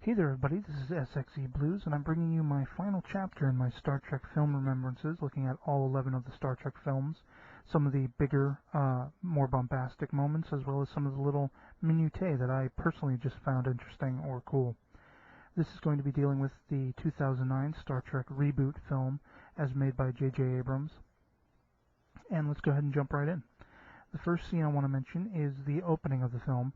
Hey there everybody, this is SXE Blues, and I'm bringing you my final chapter in my Star Trek film Remembrances, looking at all 11 of the Star Trek films, some of the bigger, more bombastic moments, as well as some of the little minutiae that I personally just found interesting or cool. This is going to be dealing with the 2009 Star Trek reboot film, as made by J.J. Abrams. And let's go ahead and jump right in. The first scene I want to mention is the opening of the film,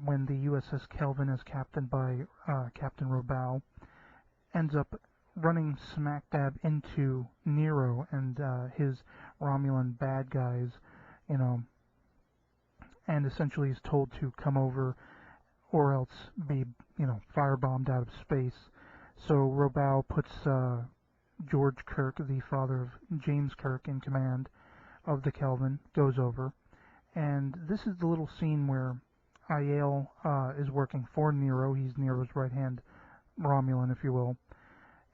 when the USS Kelvin, as captained by Captain Robau, ends up running smack dab into Nero and his Romulan bad guys, and essentially is told to come over or else be, firebombed out of space. So Robau puts George Kirk, the father of James Kirk, in command of the Kelvin, goes over, and this is the little scene where Aiel is working for Nero. He's Nero's right-hand Romulan, if you will,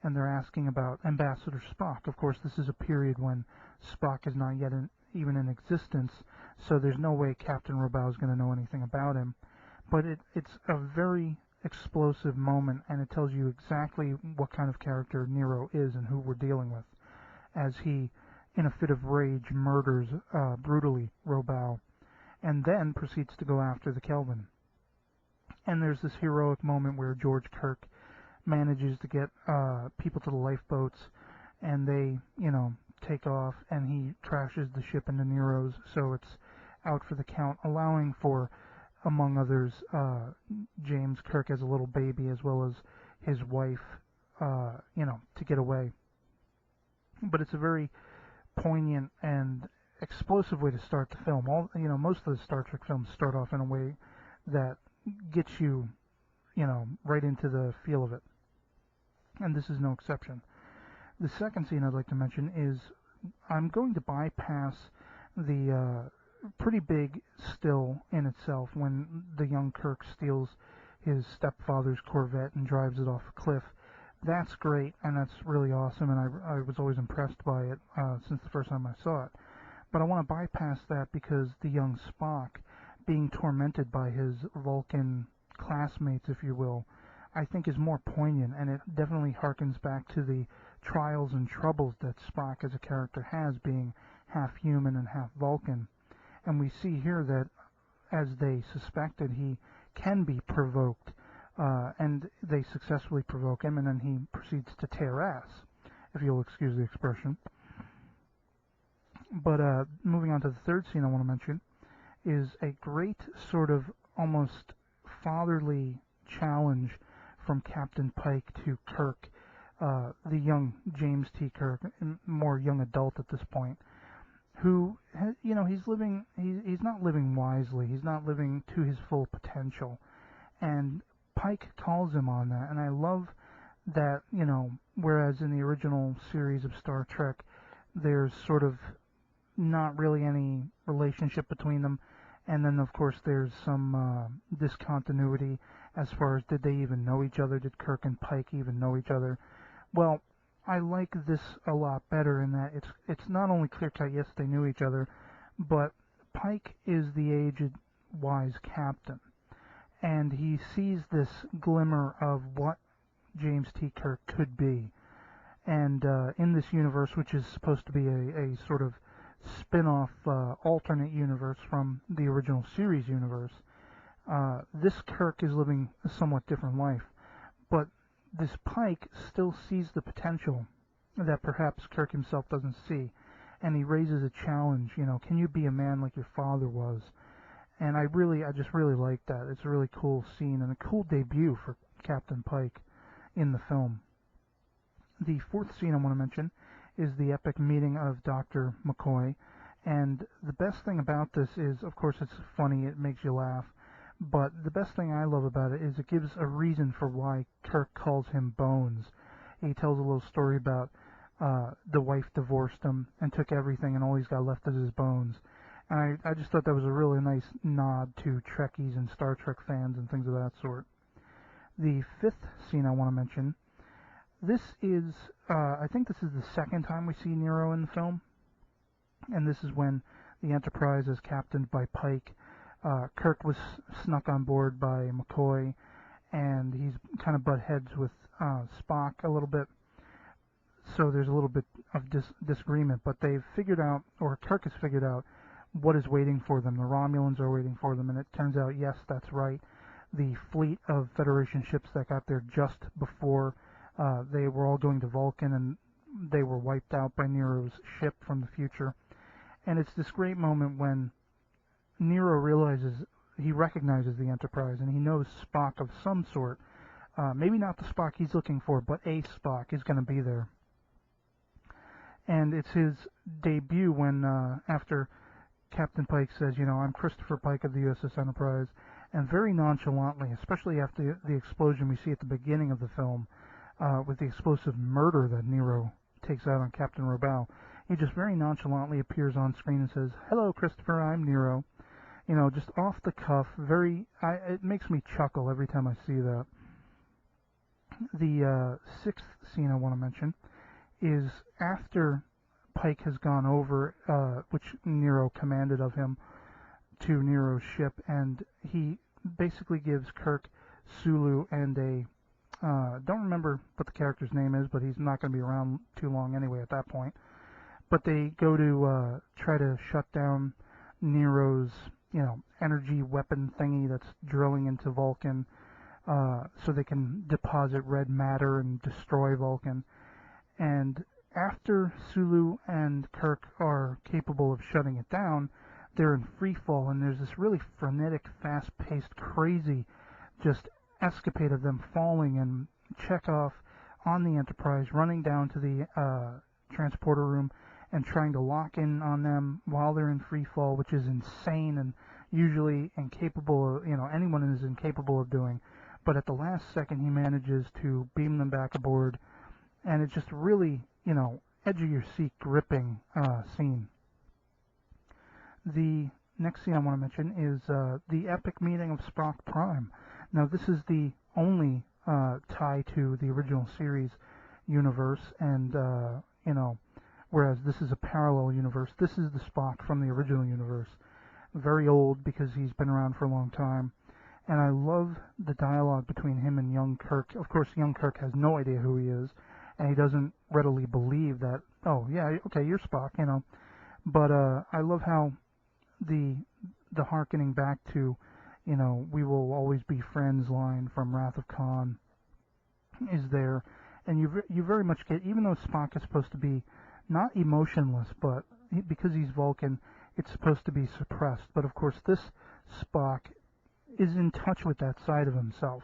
and they're asking about Ambassador Spock. Of course, this is a period when Spock is not yet even in existence, so there's no way Captain Robau is going to know anything about him. But it's a very explosive moment, and it tells you exactly what kind of character Nero is and who we're dealing with, as he, in a fit of rage, murders brutally Robau, and then proceeds to go after the Kelvin. And there's this heroic moment where George Kirk manages to get people to the lifeboats, and they, take off, and he trashes the ship into Nero's, so it's out for the count, allowing for, among others, James Kirk as a little baby, as well as his wife, to get away. But it's a very poignant and explosive way to start the film. Most of the Star Trek films start off in a way that gets you, right into the feel of it. And this is no exception. The second scene I'd like to mention is I'm going to bypass the pretty big still in itself when the young Kirk steals his stepfather's Corvette and drives it off a cliff. That's great, and that's really awesome, and I was always impressed by it since the first time I saw it. But I want to bypass that because the young Spock, being tormented by his Vulcan classmates, if you will, I think is more poignant, and it definitely harkens back to the trials and troubles that Spock as a character has, being half human and half Vulcan. And we see here that, as they suspected, he can be provoked, and they successfully provoke him, and then he proceeds to tear ass, if you'll excuse the expression. But moving on to the third scene I want to mention is a great sort of almost fatherly challenge from Captain Pike to Kirk, the young James T. Kirk, more young adult at this point, who, he's not living wisely, he's not living to his full potential, and Pike calls him on that, and I love that, whereas in the original series of Star Trek, there's sort of not really any relationship between them, and then of course there's some discontinuity as far as did they even know each other, did Kirk and Pike even know each other. Well, I like this a lot better in that it's not only clear-cut, yes, they knew each other, but Pike is the aged, wise captain, and he sees this glimmer of what James T. Kirk could be, and in this universe, which is supposed to be a sort of spin-off alternate universe from the original series universe, this Kirk is living a somewhat different life, but this Pike still sees the potential that perhaps Kirk himself doesn't see, and he raises a challenge, can you be a man like your father was? And I just really like that. It's a really cool scene and a cool debut for Captain Pike in the film. The fourth scene I want to mention is the epic meeting of Dr. McCoy, and the best thing about this is, of course, it's funny, it makes you laugh, but the best thing I love about it is it gives a reason for why Kirk calls him Bones. He tells a little story about the wife divorced him and took everything, and all he's got left is his bones. And I just thought that was a really nice nod to Trekkies and Star Trek fans and things of that sort. The fifth scene I want to mention, this is, I think this is the second time we see Nero in the film, and this is when the Enterprise is captained by Pike. Kirk was snuck on board by McCoy, and he's kind of butt heads with Spock a little bit. So there's a little bit of disagreement, but they've figured out, or Kirk has figured out, what is waiting for them. The Romulans are waiting for them, and it turns out, yes, that's right. The fleet of Federation ships that got there just before they were all going to Vulcan, and they were wiped out by Nero's ship from the future. And it's this great moment when Nero realizes, he recognizes the Enterprise, and he knows Spock of some sort. Maybe not the Spock he's looking for, but a Spock is going to be there. And it's his debut when, after Captain Pike says, I'm Christopher Pike of the USS Enterprise, and very nonchalantly, especially after the explosion we see at the beginning of the film, with the explosive murder that Nero takes out on Captain Robau, he just very nonchalantly appears on screen and says, "Hello, Christopher, I'm Nero." Just off the cuff, it makes me chuckle every time I see that. The sixth scene I want to mention is after Pike has gone over, which Nero commanded of him, to Nero's ship, and he basically gives Kirk, Sulu, and don't remember what the character's name is, but he's not going to be around too long anyway at that point. But they go to try to shut down Nero's, energy weapon thingy that's drilling into Vulcan, so they can deposit red matter and destroy Vulcan. And after Sulu and Kirk are capable of shutting it down, they're in free fall, and there's this really frenetic, fast-paced, crazy just escapade of them falling, and Chekhov on the Enterprise running down to the transporter room and trying to lock in on them while they're in free fall, which is insane and usually incapable of, anyone is incapable of doing. But at the last second, he manages to beam them back aboard, and it's just really, edge-of-your-seat gripping scene. The next scene I want to mention is the epic meeting of Spock Prime. Now, this is the only tie to the original series universe, and, whereas this is a parallel universe, this is the Spock from the original universe. Very old because he's been around for a long time. And I love the dialogue between him and young Kirk. Of course, young Kirk has no idea who he is, and he doesn't readily believe that, oh, yeah, okay, you're Spock, But I love how the hearkening back to, we will always be friends line from Wrath of Khan is there. And you very much get, even though Spock is supposed to be not emotionless, but because he's Vulcan, it's supposed to be suppressed. But of course, this Spock is in touch with that side of himself.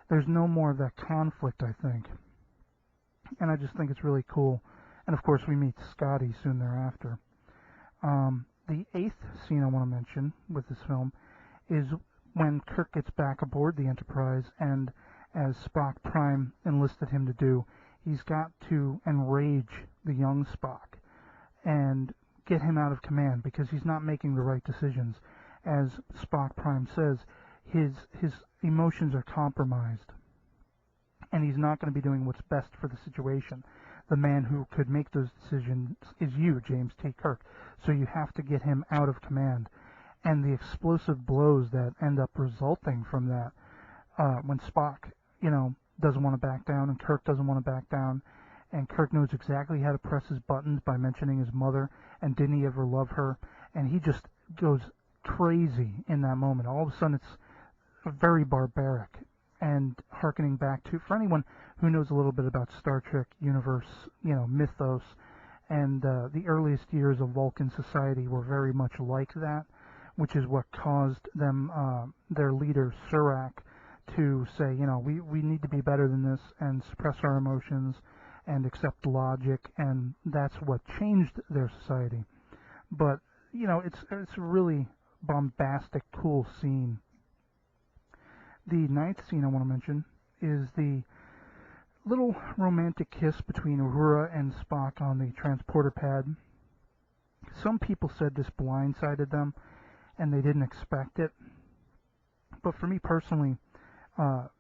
There's no more of that conflict, I think. And I just think it's really cool. And of course, we meet Scotty soon thereafter. The eighth scene I want to mention with this film is when Kirk gets back aboard the Enterprise, and as Spock Prime enlisted him to do, he's got to enrage the young Spock and get him out of command because he's not making the right decisions. As Spock Prime says, his emotions are compromised, and he's not going to be doing what's best for the situation. The man who could make those decisions is you, James T. Kirk, so you have to get him out of command. And the explosive blows that end up resulting from that, when Spock, doesn't want to back down, and Kirk doesn't want to back down, and Kirk knows exactly how to press his buttons by mentioning his mother, and didn't he ever love her, and he just goes crazy in that moment. All of a sudden, it's very barbaric, and hearkening back to, for anyone who knows a little bit about Star Trek universe, mythos, and the earliest years of Vulcan society were very much like that, which is what caused them, their leader, Surak, to say, we need to be better than this and suppress our emotions and accept logic, and that's what changed their society. But, it's a really bombastic, cool scene. The ninth scene I want to mention is the little romantic kiss between Uhura and Spock on the transporter pad. Some people said this blindsided them, and they didn't expect it. But for me personally,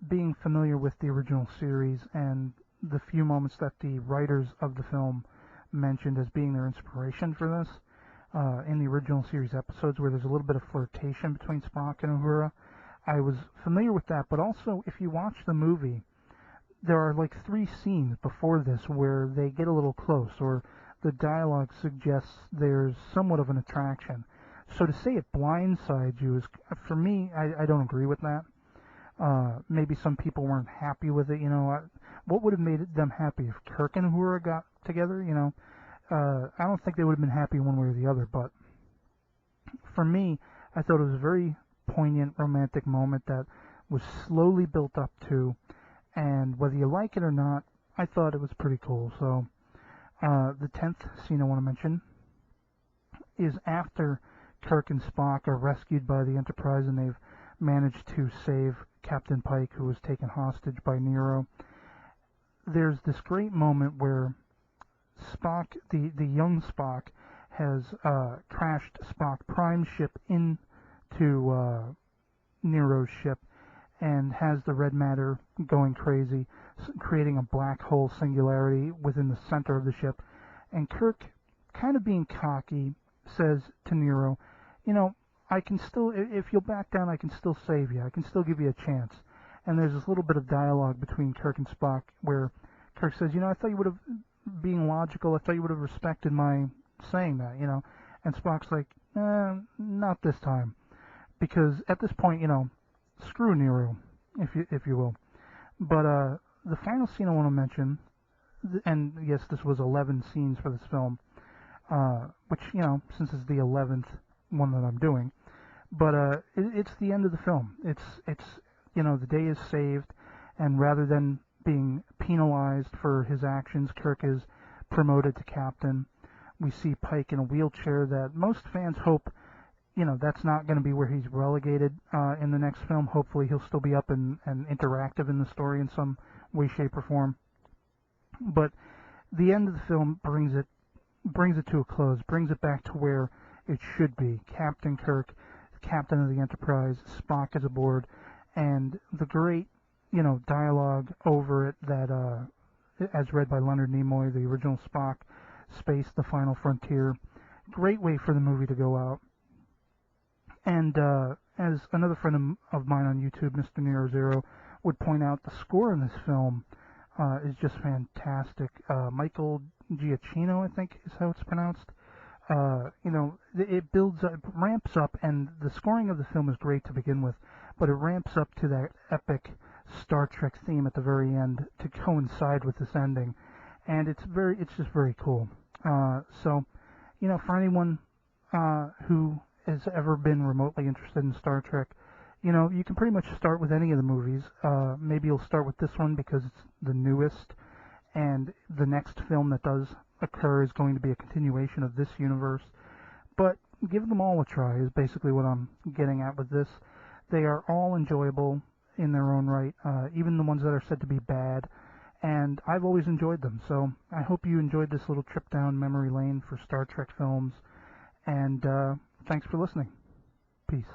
being familiar with the original series and the few moments that the writers of the film mentioned as being their inspiration for this, in the original series episodes where there's a little bit of flirtation between Spock and Uhura, I was familiar with that, but also if you watch the movie, there are like 3 scenes before this where they get a little close, or the dialogue suggests there's somewhat of an attraction. So to say it blindsides you is, for me, I don't agree with that. Maybe some people weren't happy with it, what would have made them happy if Kirk and Uhura got together, I don't think they would have been happy one way or the other, but for me, I thought it was a very poignant romantic moment that was slowly built up to, and whether you like it or not, I thought it was pretty cool. So the 10th scene I want to mention is after Kirk and Spock are rescued by the Enterprise and they've managed to save Captain Pike, who was taken hostage by Nero. There's this great moment where Spock, the young Spock, has crashed Spock Prime's ship into Nero's ship and has the red matter going crazy, creating a black hole singularity within the center of the ship. And Kirk, kind of being cocky, says to Nero, I can still, if you'll back down, I can still save you. I can still give you a chance. And there's this little bit of dialogue between Kirk and Spock where Kirk says, I thought you would have, being logical, I thought you would have respected my saying that, And Spock's like, not this time. Because at this point, screw Nero, if you will. But the final scene I want to mention, and yes, this was 11 scenes for this film, which, since it's the 11th one that I'm doing, but it's the end of the film. It's the day is saved, and rather than being penalized for his actions, Kirk is promoted to captain. We see Pike in a wheelchair that most fans hope, that's not going to be where he's relegated in the next film. Hopefully he'll still be up and interactive in the story in some way, shape, or form. But the end of the film brings it to a close, brings it back to where it should be. Captain Kirk, captain of the Enterprise, Spock is aboard, and the great, dialogue over it that, as read by Leonard Nimoy, the original Spock, Space, the Final Frontier. Great way for the movie to go out. And as another friend of mine on YouTube, Mr. Nero Zero, would point out, the score in this film is just fantastic. Michael Giacchino, I think is how it's pronounced. It builds up, ramps up, and the scoring of the film is great to begin with, but it ramps up to that epic Star Trek theme at the very end to coincide with this ending, and it's just very cool. So, for anyone who has ever been remotely interested in Star Trek, you can pretty much start with any of the movies. Maybe you'll start with this one because it's the newest, and the next film that does occur is going to be a continuation of this universe. But give them all a try is basically what I'm getting at with this. They are all enjoyable in their own right, even the ones that are said to be bad, and I've always enjoyed them. So I hope you enjoyed this little trip down memory lane for Star Trek films, and thanks for listening. Peace.